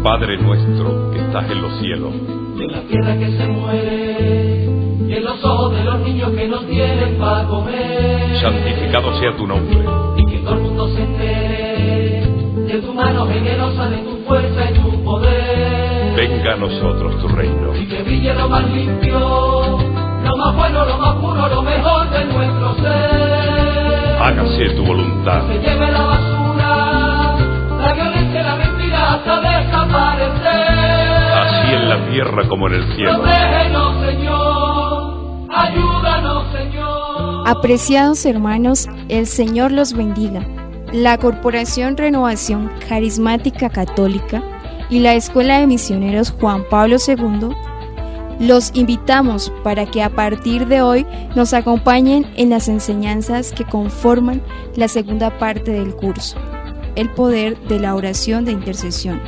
Padre nuestro que estás en los cielos, de la tierra que se muere, y en los ojos de los niños que no tienen para comer, santificado sea tu nombre. y que todo el mundo se entere de tu mano generosa, de tu fuerza y tu poder. Venga a nosotros tu reino. Y que brille lo más limpio, lo más bueno, lo más puro, lo mejor de nuestro ser. Hágase tu voluntad. Se lleve la basura, la violencia y la mentira hasta desaparecer. Así en la tierra como en el cielo. Protégenos, Señor, ayúdanos, Señor. Apreciados hermanos, el Señor los bendiga. La Corporación Renovación Carismática Católica y la Escuela de Misioneros Juan Pablo II los invitamos para que a partir de hoy nos acompañen en las enseñanzas que conforman la segunda parte del curso, el poder de la oración de intercesión,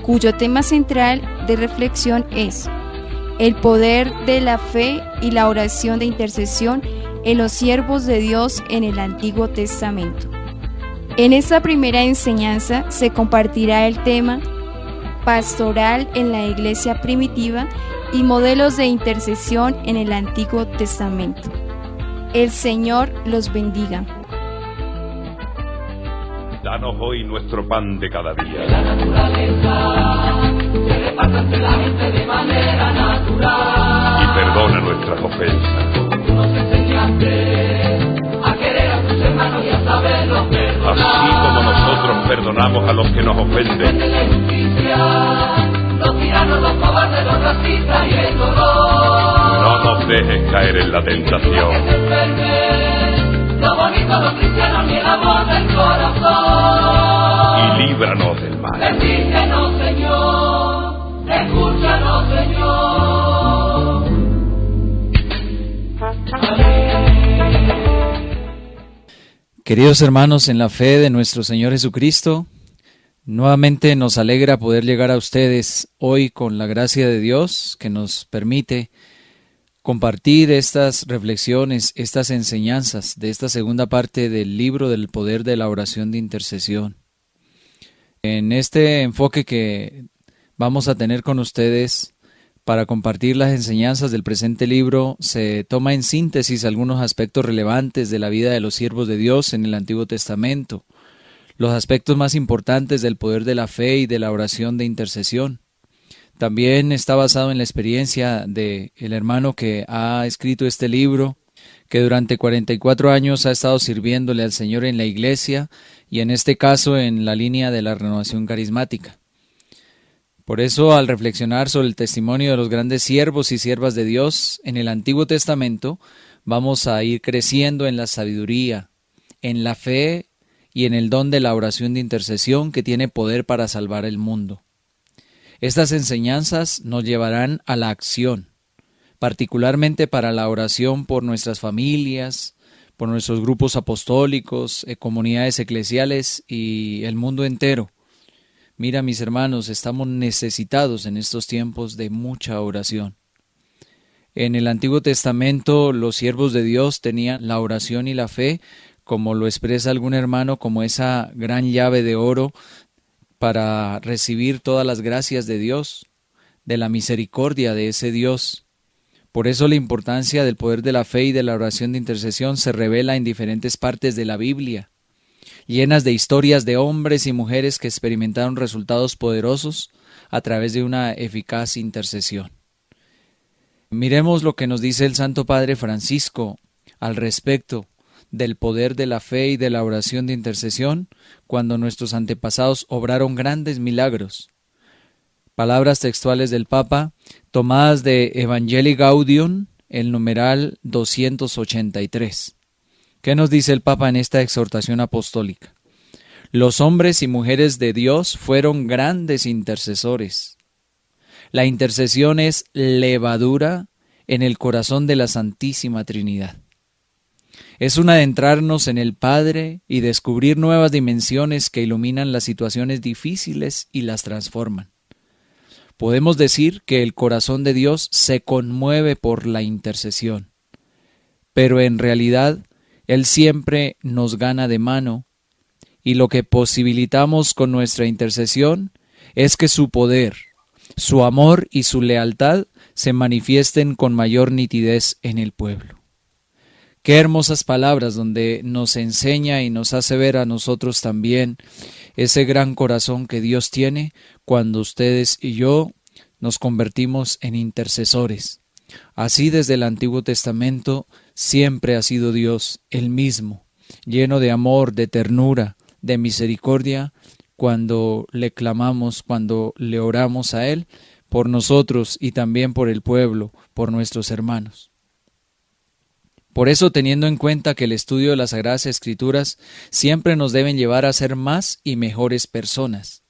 cuyo tema central de reflexión es el poder de la fe y la oración de intercesión en los siervos de Dios en el Antiguo Testamento. En esta primera enseñanza se compartirá el tema pastoral en la iglesia primitiva y modelos de intercesión en el Antiguo Testamento. El Señor los bendiga. Danos hoy nuestro pan de cada día. La naturaleza se reparte entre la gente de manera natural. Y perdona nuestras ofensas. Tú nos enseñaste a querer a tus hermanos y a saberlos perdonar. Así como nosotros perdonamos a los que nos ofenden. De la injusticia, los tiranos, los cobardes, los racistas y el dolor. No nos dejes caer en la Que tentación. se enferme lo bonito, los cristianos y el amor del corazón. Y líbranos del mal. Bendícenos, Señor, escúchanos, Señor. Amén. Queridos hermanos, en la fe de nuestro Señor Jesucristo, nuevamente nos alegra poder llegar a ustedes hoy con la gracia de Dios que nos permite compartir estas reflexiones, estas enseñanzas de esta segunda parte del libro del poder de la oración de intercesión. En este enfoque que vamos a tener con ustedes para compartir las enseñanzas del presente libro, se toma en síntesis algunos aspectos relevantes de la vida de los siervos de Dios en el Antiguo Testamento, los aspectos más importantes del poder de la fe y de la oración de intercesión. También está basado en la experiencia del hermano que ha escrito este libro, que durante 44 años ha estado sirviéndole al Señor en la iglesia y en este caso en la línea de la renovación carismática. Por eso, al reflexionar sobre el testimonio de los grandes siervos y siervas de Dios en el Antiguo Testamento, vamos a ir creciendo en la sabiduría, en la fe y en el don de la oración de intercesión que tiene poder para salvar el mundo. Estas enseñanzas nos llevarán a la acción, particularmente para la oración por nuestras familias, por nuestros grupos apostólicos, comunidades eclesiales y el mundo entero. Mira, mis hermanos, estamos necesitados en estos tiempos de mucha oración. En el Antiguo Testamento, los siervos de Dios tenían la oración y la fe, como lo expresa algún hermano, como esa gran llave de oro para recibir todas las gracias de Dios, de la misericordia de ese Dios. Por eso la importancia del poder de la fe y de la oración de intercesión se revela en diferentes partes de la Biblia, llenas de historias de hombres y mujeres que experimentaron resultados poderosos a través de una eficaz intercesión. Miremos lo que nos dice el Santo Padre Francisco al respecto del poder de la fe y de la oración de intercesión cuando nuestros antepasados obraron grandes milagros. Palabras textuales del Papa, tomadas de Evangelii Gaudium, el numeral 283. ¿Qué nos dice el Papa en esta exhortación apostólica? Los hombres y mujeres de Dios fueron grandes intercesores. La intercesión es levadura en el corazón de la Santísima Trinidad. Es un adentrarnos en el Padre y descubrir nuevas dimensiones que iluminan las situaciones difíciles y las transforman. Podemos decir que el corazón de Dios se conmueve por la intercesión, pero en realidad Él siempre nos gana de mano y lo que posibilitamos con nuestra intercesión es que su poder, su amor y su lealtad se manifiesten con mayor nitidez en el pueblo. Qué hermosas palabras donde nos enseña y nos hace ver a nosotros también ese gran corazón que Dios tiene cuando ustedes y yo nos convertimos en intercesores. Así desde el Antiguo Testamento siempre ha sido Dios el mismo, lleno de amor, de ternura, de misericordia, cuando le clamamos, cuando le oramos a Él por nosotros y también por el pueblo, por nuestros hermanos. Por eso, teniendo en cuenta que el estudio de las Sagradas Escrituras siempre nos deben llevar a ser más y mejores personas.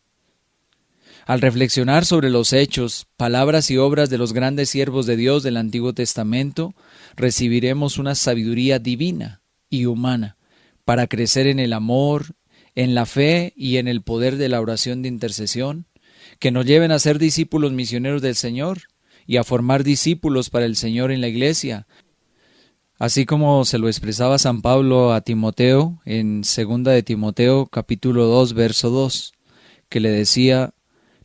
Al reflexionar sobre los hechos, palabras y obras de los grandes siervos de Dios del Antiguo Testamento, recibiremos una sabiduría divina y humana para crecer en el amor, en la fe y en el poder de la oración de intercesión, que nos lleven a ser discípulos misioneros del Señor y a formar discípulos para el Señor en la iglesia, así como se lo expresaba San Pablo a Timoteo en 2 de Timoteo capítulo 2 verso 2, que le decía: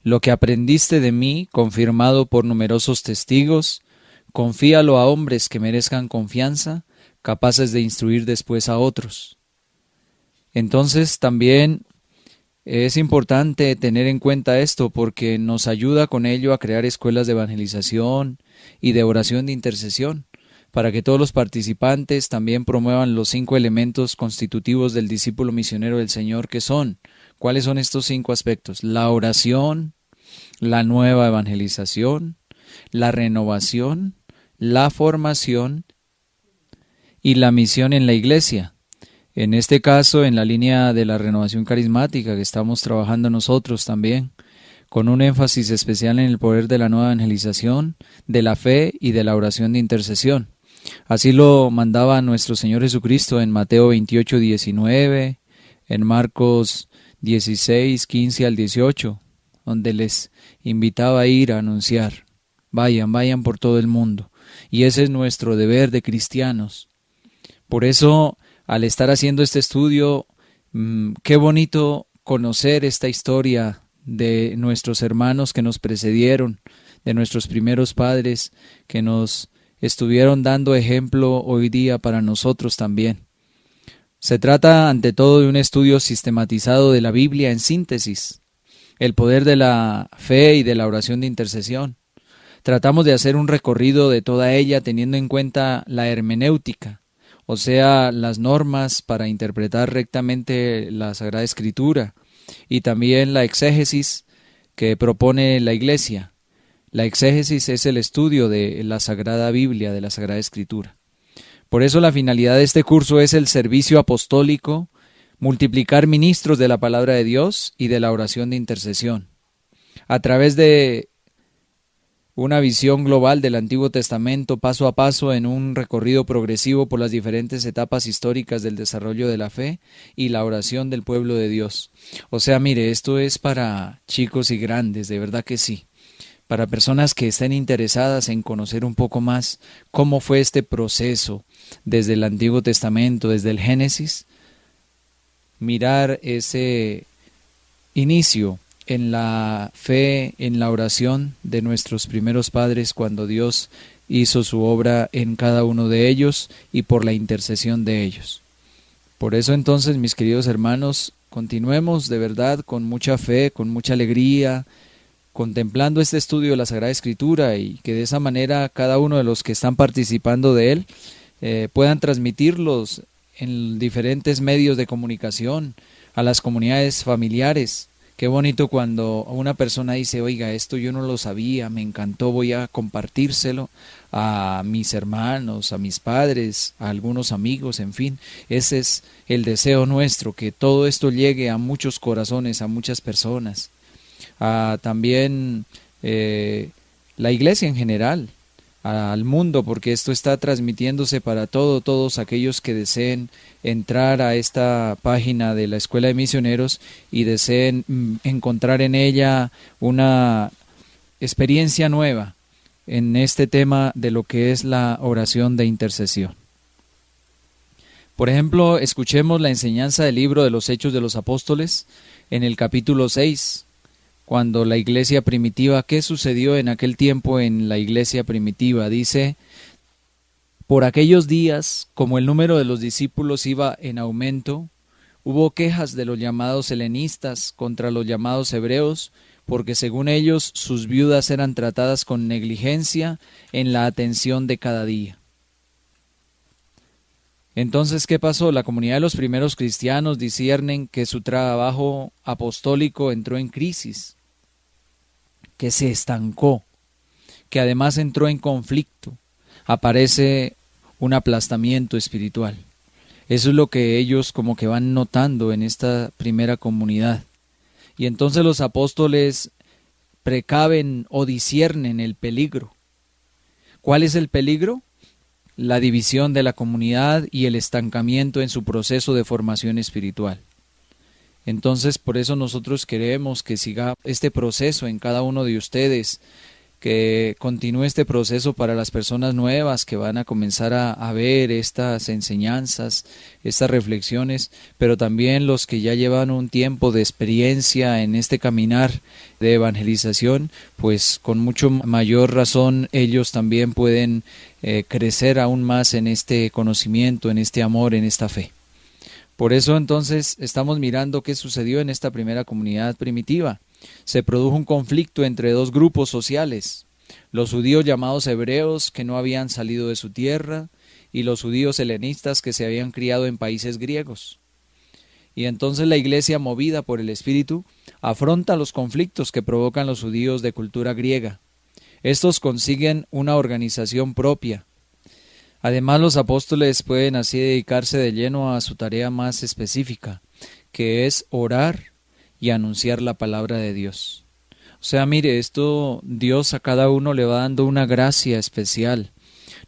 lo que aprendiste de mí, confirmado por numerosos testigos, confíalo a hombres que merezcan confianza, capaces de instruir después a otros. Entonces también es importante tener en cuenta esto porque nos ayuda con ello a crear escuelas de evangelización y de oración de intercesión, para que todos los participantes también promuevan los 5 elementos constitutivos del discípulo misionero del Señor, que son, ¿cuáles son estos 5 aspectos? La oración, la nueva evangelización, la renovación, la formación y la misión en la iglesia. En este caso, en la línea de la renovación carismática que estamos trabajando nosotros también, con un énfasis especial en el poder de la nueva evangelización, de la fe y de la oración de intercesión. Así lo mandaba nuestro Señor Jesucristo en Mateo 28, 19, en Marcos 16, 15 al 18, donde les invitaba a ir a anunciar: vayan por todo el mundo. Y ese es nuestro deber de cristianos. Por eso, al estar haciendo este estudio, qué bonito conocer esta historia de nuestros hermanos que nos precedieron, de nuestros primeros padres que nos estuvieron dando ejemplo hoy día para nosotros también. Se trata ante todo de un estudio sistematizado de la Biblia en síntesis, el poder de la fe y de la oración de intercesión. Tratamos de hacer un recorrido de toda ella teniendo en cuenta la hermenéutica, o sea, las normas para interpretar rectamente la Sagrada Escritura, y también la exégesis que propone la Iglesia. La exégesis es el estudio de la Sagrada Biblia, de la Sagrada Escritura. Por eso la finalidad de este curso es el servicio apostólico, multiplicar ministros de la palabra de Dios y de la oración de intercesión. A través de una visión global del Antiguo Testamento, paso a paso, en un recorrido progresivo por las diferentes etapas históricas del desarrollo de la fe y la oración del pueblo de Dios. O sea, mire, esto es para chicos y grandes, de verdad que sí. Para personas que estén interesadas en conocer un poco más cómo fue este proceso desde el Antiguo Testamento, desde el Génesis, mirar ese inicio en la fe, en la oración de nuestros primeros padres cuando Dios hizo su obra en cada uno de ellos y por la intercesión de ellos. Por eso entonces, mis queridos hermanos, continuemos de verdad con mucha fe, con mucha alegría, contemplando este estudio de la Sagrada Escritura, y que de esa manera cada uno de los que están participando de él puedan transmitirlos en diferentes medios de comunicación a las comunidades familiares. Qué bonito cuando una persona dice: oiga, esto yo no lo sabía, me encantó, voy a compartírselo a mis hermanos, a mis padres, a algunos amigos, en fin. Ese es el deseo nuestro, que todo esto llegue a muchos corazones, a muchas personas. También la iglesia en general, al mundo, porque esto está transmitiéndose para todos aquellos que deseen entrar a esta página de la Escuela de Misioneros y deseen encontrar en ella una experiencia nueva en este tema de lo que es la oración de intercesión. Por ejemplo, escuchemos la enseñanza del libro de los Hechos de los Apóstoles en el capítulo 6, cuando la iglesia primitiva, ¿qué sucedió en aquel tiempo en la iglesia primitiva? Dice, por aquellos días, como el número de los discípulos iba en aumento, hubo quejas de los llamados helenistas contra los llamados hebreos, porque según ellos sus viudas eran tratadas con negligencia en la atención de cada día. Entonces, ¿qué pasó? La comunidad de los primeros cristianos disciernen que su trabajo apostólico entró en crisis, que se estancó, que además entró en conflicto. Aparece un aplastamiento espiritual. Eso es lo que ellos como que van notando en esta primera comunidad. Y entonces los apóstoles precaven o disciernen el peligro. ¿Cuál es el peligro? La división de la comunidad y el estancamiento en su proceso de formación espiritual. Entonces, por eso nosotros queremos que siga este proceso en cada uno de ustedes, que continúe este proceso para las personas nuevas que van a comenzar a ver estas enseñanzas, estas reflexiones, pero también los que ya llevan un tiempo de experiencia en este caminar de evangelización, pues con mucho mayor razón ellos también pueden crecer aún más en este conocimiento, en este amor, en esta fe. Por eso entonces estamos mirando qué sucedió en esta primera comunidad primitiva. Se produjo un conflicto entre dos grupos sociales, los judíos llamados hebreos que no habían salido de su tierra y los judíos helenistas que se habían criado en países griegos. Y entonces la iglesia, movida por el Espíritu, afronta los conflictos que provocan los judíos de cultura griega. Estos consiguen una organización propia. Además, los apóstoles pueden así dedicarse de lleno a su tarea más específica, que es orar y anunciar la palabra de Dios. O sea, mire, esto Dios a cada uno le va dando una gracia especial.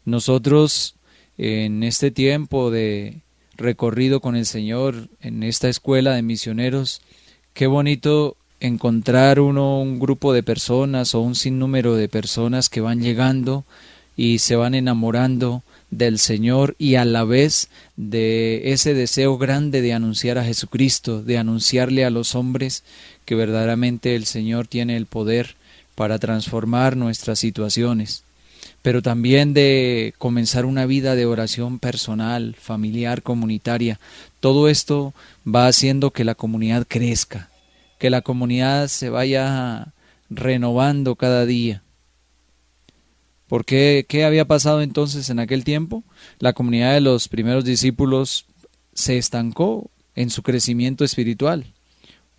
Nosotros en este tiempo de recorrido con el Señor, en esta escuela de misioneros, qué bonito encontrar un grupo de personas o un sinnúmero de personas que van llegando y se van enamorando del Señor y a la vez de ese deseo grande de anunciar a Jesucristo, de anunciarle a los hombres que verdaderamente el Señor tiene el poder para transformar nuestras situaciones, pero también de comenzar una vida de oración personal, familiar, comunitaria. Todo esto va haciendo que la comunidad crezca, que la comunidad se vaya renovando cada día. ¿Por qué? ¿Qué había pasado entonces en aquel tiempo? La comunidad de los primeros discípulos se estancó en su crecimiento espiritual.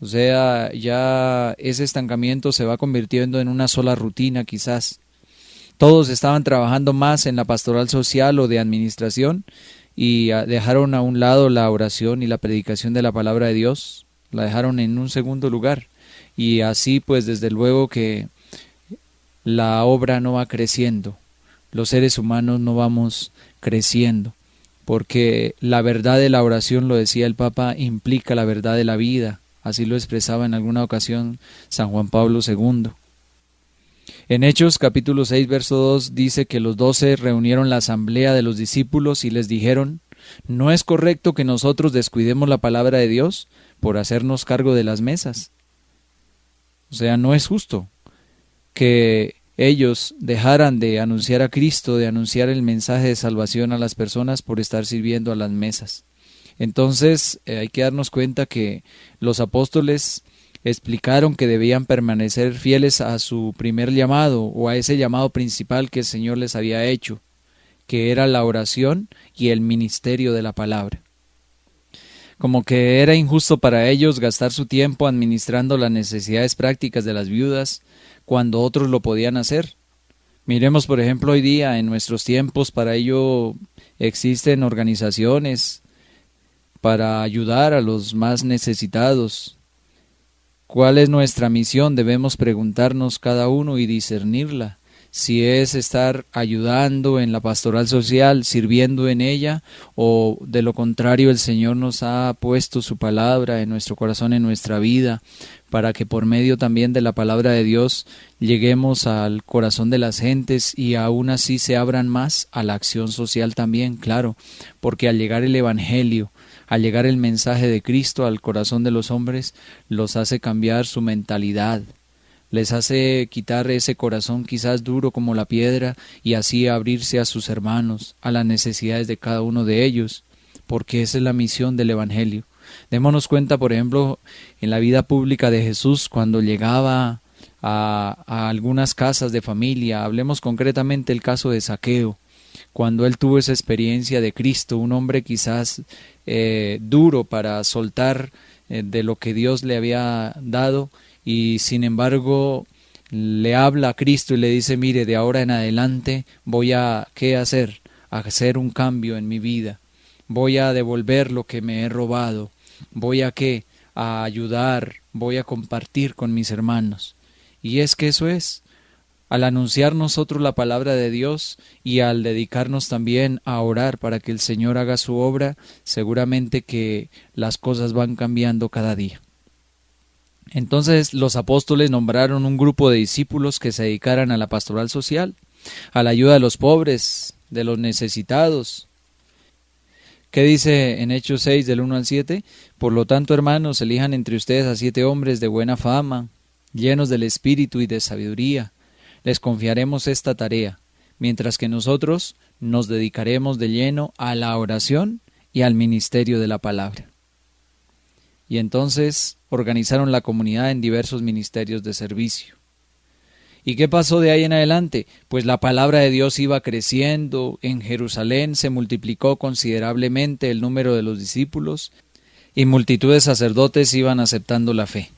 O sea, ya ese estancamiento se va convirtiendo en una sola rutina quizás. Todos estaban trabajando más en la pastoral social o de administración y dejaron a un lado la oración y la predicación de la palabra de Dios. La dejaron en un segundo lugar. Y así pues desde luego que la obra no va creciendo, los seres humanos no vamos creciendo, porque la verdad de la oración, lo decía el Papa, implica la verdad de la vida, así lo expresaba en alguna ocasión San Juan Pablo II. En Hechos capítulo 6 verso 2 dice que los 12 reunieron la asamblea de los discípulos y les dijeron: no es correcto que nosotros descuidemos la palabra de Dios por hacernos cargo de las mesas. O sea, no es justo que ellos dejaran de anunciar a Cristo, de anunciar el mensaje de salvación a las personas por estar sirviendo a las mesas. Entonces hay que darnos cuenta que los apóstoles explicaron que debían permanecer fieles a su primer llamado o a ese llamado principal que el Señor les había hecho, que era la oración y el ministerio de la palabra. Como que era injusto para ellos gastar su tiempo administrando las necesidades prácticas de las viudas cuando otros lo podían hacer. Miremos, por ejemplo, hoy día en nuestros tiempos, para ello existen organizaciones para ayudar a los más necesitados. ¿Cuál es nuestra misión? Debemos preguntarnos cada uno y discernirla. Si es estar ayudando en la pastoral social, sirviendo en ella, o de lo contrario el Señor nos ha puesto su palabra en nuestro corazón, en nuestra vida, para que por medio también de la palabra de Dios lleguemos al corazón de las gentes y aún así se abran más a la acción social también, claro, porque al llegar el Evangelio, al llegar el mensaje de Cristo al corazón de los hombres, los hace cambiar su mentalidad, les hace quitar ese corazón quizás duro como la piedra y así abrirse a sus hermanos, a las necesidades de cada uno de ellos, porque esa es la misión del Evangelio. Démonos cuenta, por ejemplo, en la vida pública de Jesús, cuando llegaba a algunas casas de familia, hablemos concretamente del caso de Zaqueo, cuando él tuvo esa experiencia de Cristo, un hombre quizás duro para soltar de lo que Dios le había dado, y sin embargo le habla a Cristo y le dice: mire, de ahora en adelante voy a ¿qué hacer? A hacer un cambio en mi vida, voy a devolver lo que me he robado, voy a ¿qué? A ayudar, voy a compartir con mis hermanos. Y es que eso es, al anunciar nosotros la palabra de Dios y al dedicarnos también a orar para que el Señor haga su obra, seguramente que las cosas van cambiando cada día. Entonces los apóstoles nombraron un grupo de discípulos que se dedicaran a la pastoral social, a la ayuda de los pobres, de los necesitados. ¿Qué dice en Hechos 6 del 1 al 7? Por lo tanto, hermanos, elijan entre ustedes a 7 hombres de buena fama, llenos del Espíritu y de sabiduría. Les confiaremos esta tarea, mientras que nosotros nos dedicaremos de lleno a la oración y al ministerio de la palabra. Y entonces organizaron la comunidad en diversos ministerios de servicio. ¿Y qué pasó de ahí en adelante? Pues la palabra de Dios iba creciendo, en Jerusalén se multiplicó considerablemente el número de los discípulos y multitud de sacerdotes iban aceptando la fe.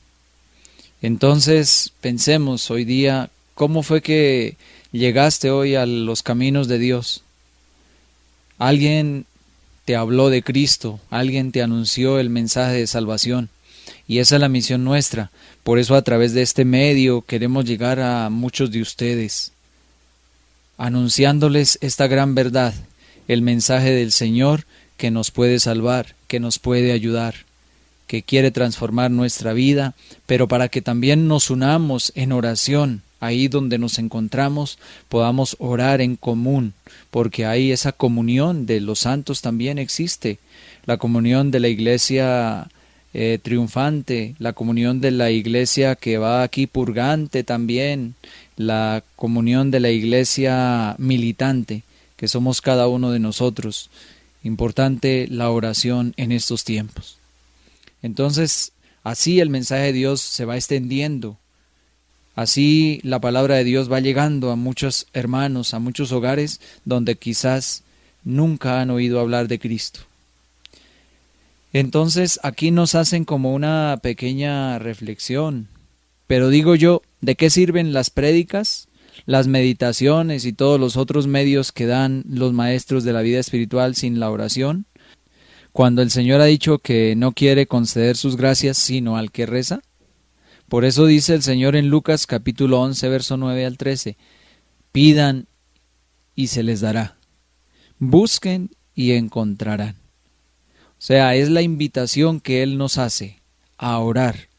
Entonces pensemos hoy día, ¿cómo fue que llegaste hoy a los caminos de Dios? Alguien te habló de Cristo, alguien te anunció el mensaje de salvación, y esa es la misión nuestra. Por eso a través de este medio queremos llegar a muchos de ustedes, anunciándoles esta gran verdad, el mensaje del Señor que nos puede salvar, que nos puede ayudar, que quiere transformar nuestra vida, pero para que también nos unamos en oración, ahí donde nos encontramos, podamos orar en común, porque ahí esa comunión de los santos también existe, la comunión de la iglesia triunfante, la comunión de la iglesia que va aquí purgante también, la comunión de la iglesia militante, que somos cada uno de nosotros. Importante la oración en estos tiempos. Entonces, así el mensaje de Dios se va extendiendo. Así la palabra de Dios va llegando a muchos hermanos, a muchos hogares donde quizás nunca han oído hablar de Cristo. Entonces aquí nos hacen como una pequeña reflexión. Pero digo yo, ¿de qué sirven las prédicas, las meditaciones y todos los otros medios que dan los maestros de la vida espiritual sin la oración? Cuando el Señor ha dicho que no quiere conceder sus gracias sino al que reza. Por eso dice el Señor en Lucas capítulo 11, verso 9 al 13, pidan y se les dará, busquen y encontrarán. O sea, es la invitación que Él nos hace a orar,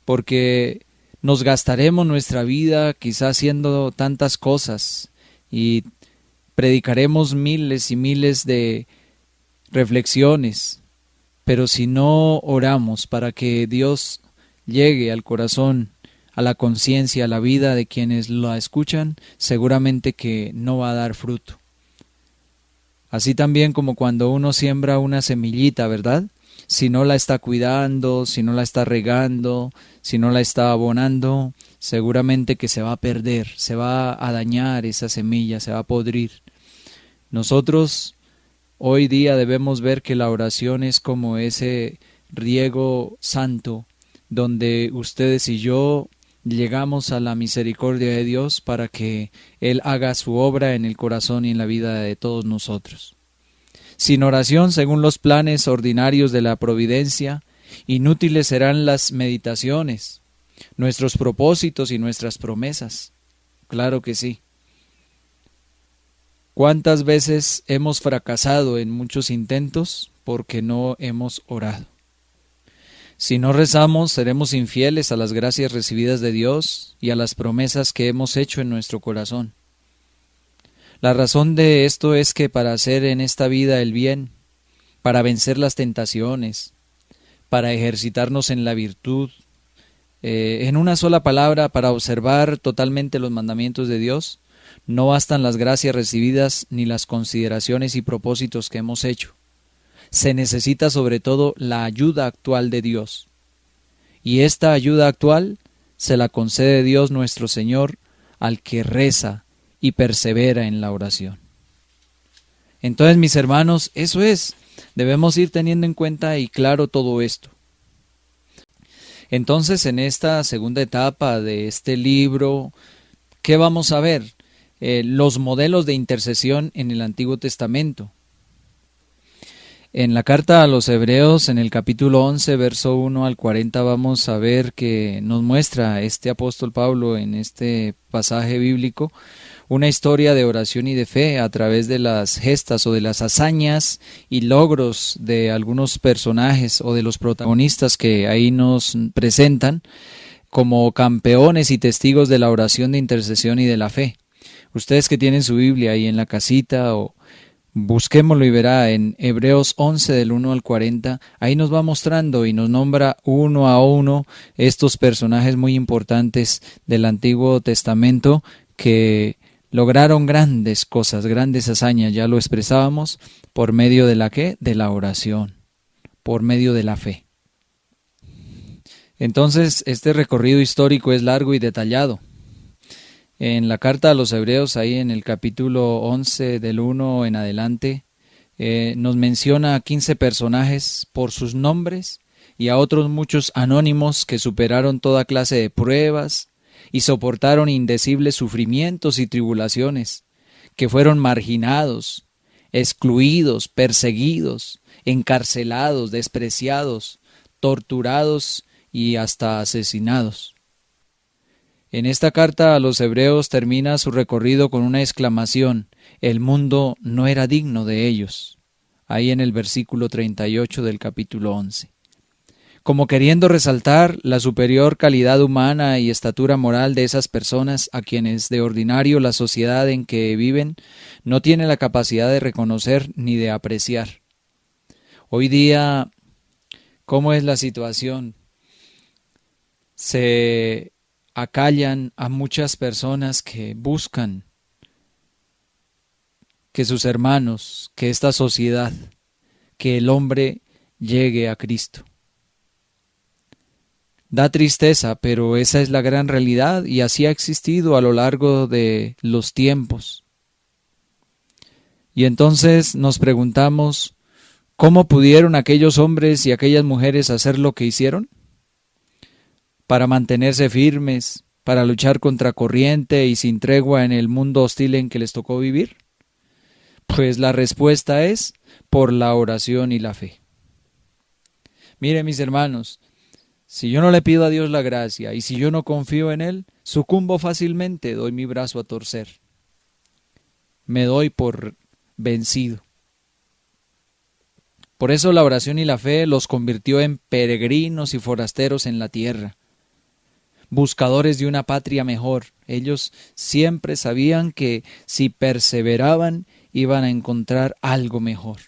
porque nos gastaremos nuestra vida quizás haciendo tantas cosas y predicaremos miles y miles de reflexiones, pero si no oramos para que Dios llegue al corazón, a la conciencia, a la vida de quienes la escuchan, seguramente que no va a dar fruto. Así también como cuando uno siembra una semillita, ¿verdad? Si no la está cuidando, si no la está regando, si no la está abonando, seguramente que se va a perder, se va a dañar esa semilla, se va a podrir. Nosotros hoy día debemos ver que la oración es como ese riego santo, donde ustedes y yo llegamos a la misericordia de Dios para que Él haga su obra en el corazón y en la vida de todos nosotros. Sin oración, según los planes ordinarios de la providencia, inútiles serán las meditaciones, nuestros propósitos y nuestras promesas. Claro que sí. ¿Cuántas veces hemos fracasado en muchos intentos porque no hemos orado? Si no rezamos, seremos infieles a las gracias recibidas de Dios y a las promesas que hemos hecho en nuestro corazón. La razón de esto es que para hacer en esta vida el bien, para vencer las tentaciones, para ejercitarnos en la virtud, en una sola palabra, para observar totalmente los mandamientos de Dios, no bastan las gracias recibidas ni las consideraciones y propósitos que hemos hecho. Se necesita sobre todo la ayuda actual de Dios. Y esta ayuda actual se la concede Dios nuestro Señor al que reza y persevera en la oración. Entonces, mis hermanos, eso es. Debemos ir teniendo en cuenta y claro todo esto. Entonces, en esta segunda etapa de este libro, ¿qué vamos a ver? Los modelos de intercesión en el Antiguo Testamento. En la carta a los Hebreos, en el capítulo 11, verso 1 al 40, vamos a ver que nos muestra este apóstol Pablo en este pasaje bíblico una historia de oración y de fe a través de las gestas o de las hazañas y logros de algunos personajes o de los protagonistas que ahí nos presentan como campeones y testigos de la oración de intercesión y de la fe. Ustedes que tienen su Biblia ahí en la casita o busquémoslo y verá en Hebreos 11 del 1 al 40, ahí nos va mostrando y nos nombra uno a uno estos personajes muy importantes del Antiguo Testamento que lograron grandes cosas, grandes hazañas, ya lo expresábamos, por medio de la ¿qué? De la oración, por medio de la fe. Entonces, este recorrido histórico es largo y detallado. En la carta a los Hebreos, ahí en el capítulo 11 del 1 en adelante, nos menciona a 15 personajes por sus nombres y a otros muchos anónimos que superaron toda clase de pruebas y soportaron indecibles sufrimientos y tribulaciones, que fueron marginados, excluidos, perseguidos, encarcelados, despreciados, torturados y hasta asesinados. En esta carta a los Hebreos termina su recorrido con una exclamación: el mundo no era digno de ellos, ahí en el versículo 38 del capítulo 11. Como queriendo resaltar la superior calidad humana y estatura moral de esas personas a quienes de ordinario la sociedad en que viven no tiene la capacidad de reconocer ni de apreciar. Hoy día, ¿cómo es la situación? Se acallan a muchas personas que buscan que sus hermanos, que esta sociedad, que el hombre llegue a Cristo. Da tristeza, pero esa es la gran realidad y así ha existido a lo largo de los tiempos. Y entonces nos preguntamos, ¿cómo pudieron aquellos hombres y aquellas mujeres hacer lo que hicieron? Para mantenerse firmes, para luchar contra corriente y sin tregua en el mundo hostil en que les tocó vivir? Pues la respuesta es por la oración y la fe. Miren, mis hermanos, si yo no le pido a Dios la gracia y si yo no confío en Él, sucumbo fácilmente, doy mi brazo a torcer. Me doy por vencido. Por eso la oración y la fe los convirtió en peregrinos y forasteros en la tierra, buscadores de una patria mejor. Ellos siempre sabían que si perseveraban iban a encontrar algo mejor.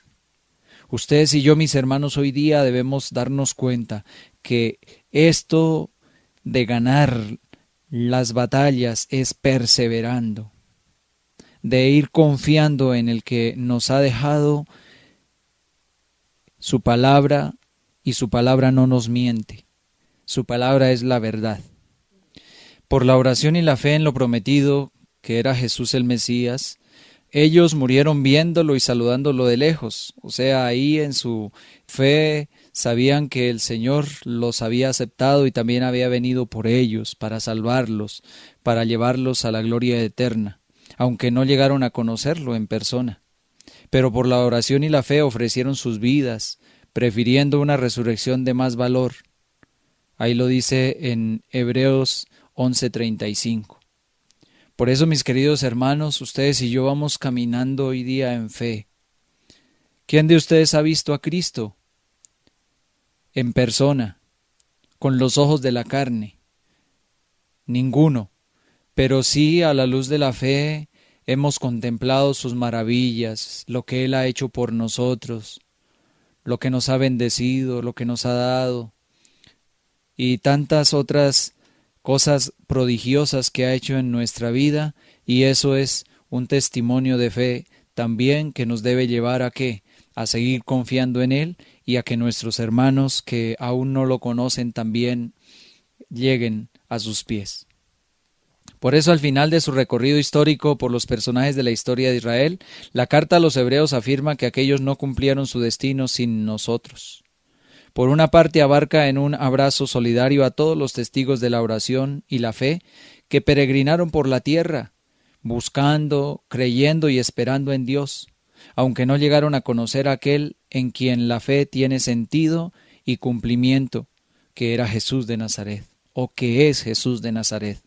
Ustedes y yo, mis hermanos, hoy día debemos darnos cuenta que esto de ganar las batallas es perseverando, de ir confiando en el que nos ha dejado su palabra y su palabra no nos miente. Su palabra es la verdad. Por la oración y la fe en lo prometido, que era Jesús el Mesías, ellos murieron viéndolo y saludándolo de lejos. O sea, ahí en su fe sabían que el Señor los había aceptado y también había venido por ellos para salvarlos, para llevarlos a la gloria eterna, aunque no llegaron a conocerlo en persona. Pero por la oración y la fe ofrecieron sus vidas, prefiriendo una resurrección de más valor. Ahí lo dice en Hebreos 11:35. Por eso, mis queridos hermanos, ustedes y yo vamos caminando hoy día en fe. ¿Quién de ustedes ha visto a Cristo en persona, con los ojos de la carne? Ninguno, pero sí a la luz de la fe hemos contemplado sus maravillas, lo que Él ha hecho por nosotros, lo que nos ha bendecido, lo que nos ha dado. y tantas otras cosas prodigiosas que ha hecho en nuestra vida, y eso es un testimonio de fe también que nos debe llevar a ¿qué? A seguir confiando en Él y a que nuestros hermanos que aún no lo conocen también lleguen a sus pies. Por eso, al final de su recorrido histórico por los personajes de la historia de Israel, la carta a los hebreos afirma que aquellos no cumplieron su destino sin nosotros. Por una parte, abarca en un abrazo solidario a todos los testigos de la oración y la fe que peregrinaron por la tierra, buscando, creyendo y esperando en Dios, aunque no llegaron a conocer a aquel en quien la fe tiene sentido y cumplimiento, que era Jesús de Nazaret, o que es Jesús de Nazaret.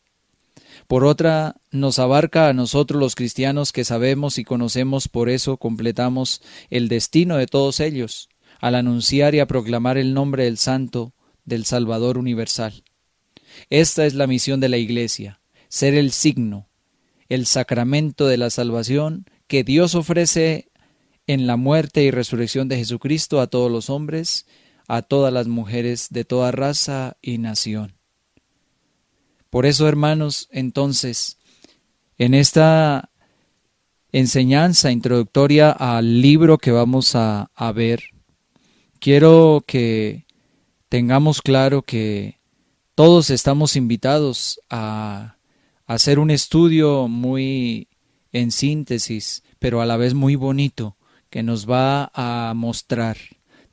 Por otra, nos abarca a nosotros los cristianos que sabemos y conocemos, por eso completamos el destino de todos ellos, al anunciar y a proclamar el nombre del Santo, del Salvador universal. Esta es la misión de la Iglesia, ser el signo, el sacramento de la salvación que Dios ofrece en la muerte y resurrección de Jesucristo a todos los hombres, a todas las mujeres de toda raza y nación. Por eso, hermanos, entonces, en esta enseñanza introductoria al libro que vamos a ver, quiero que tengamos claro que todos estamos invitados a hacer un estudio muy en síntesis, pero a la vez muy bonito, que nos va a mostrar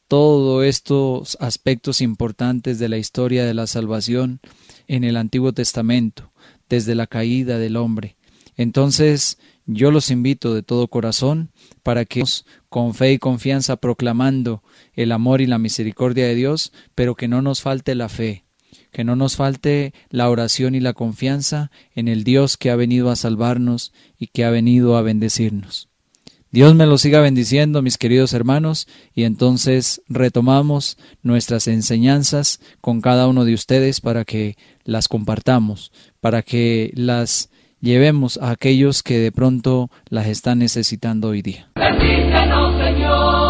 todos estos aspectos importantes de la historia de la salvación en el Antiguo Testamento, desde la caída del hombre. Entonces, yo los invito de todo corazón para que con fe y confianza proclamando el amor y la misericordia de Dios, pero que no nos falte la fe, que no nos falte la oración y la confianza en el Dios que ha venido a salvarnos y que ha venido a bendecirnos. Dios me los siga bendiciendo, mis queridos hermanos, y entonces retomamos nuestras enseñanzas con cada uno de ustedes para que las compartamos, para que las llevemos a aquellos que de pronto las están necesitando hoy día. Bendícenos, Señor.